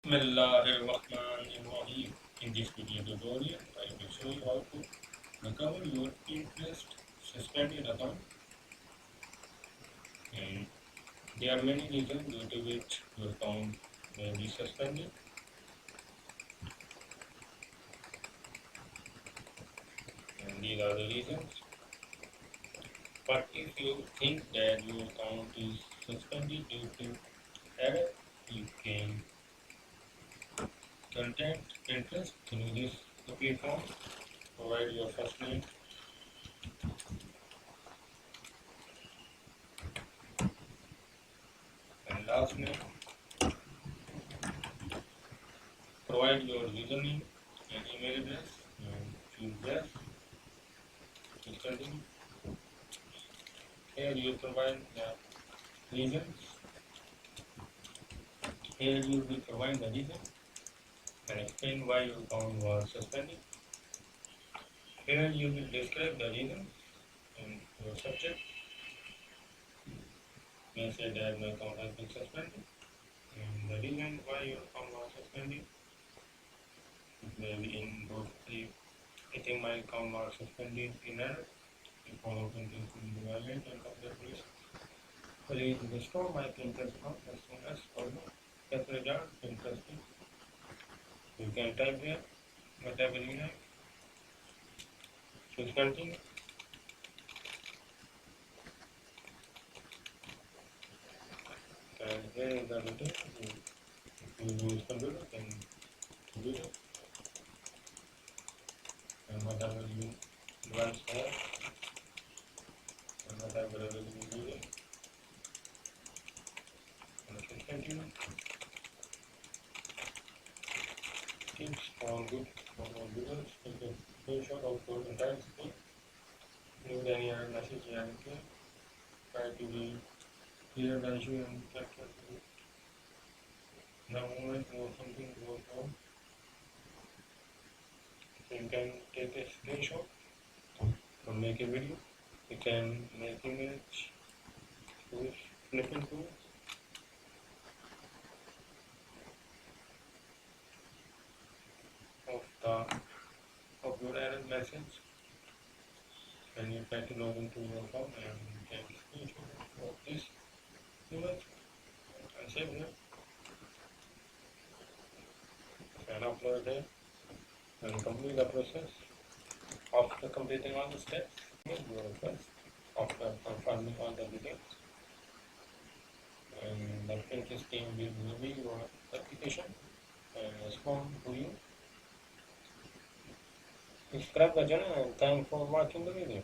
Bismillahirrahmanirrahim. In this video tutorial, I will show you how to recover your Pinterest suspended account. And there are many reasons due to which your account may be suspended. And these are the reasons. But if you think that your account is suspended due to error, you can contact Pinterest through this appeal form. Provide your first name, and last name. Provide your username and email address and choose yes. Click continue. Here you provide the reasons. Here you will provide the reason and explain why your account was suspended. Here you will describe the reason and your subject. You may say that my account has been suspended and the reason why your account was suspended. It may be in both the I think my account was suspended in error. If all open things will be violent and computer police. Please restore my Pinterest account as soon as possible. As a result, interesting. You can type here whatever you like. Choose continue. And here is the detail. If you use computer, then computer. And whatever you device have, and whatever you use it. And choose continue. Tips on good for all users. Take a screenshot of your entire screen. Use any error message here. Try to be clear the issue and capture the moment or something goes wrong. You can take a screenshot or make a video. You can make image, use flipping tool. Of your error message, and you try to log into your account and you can screenshot of this image and save it and upload it and complete the process. After completing all the steps, make your request after confirming all the details, and the Pinterest team will review your application and respond to you. Subscribe the channel and thanks for watching the video.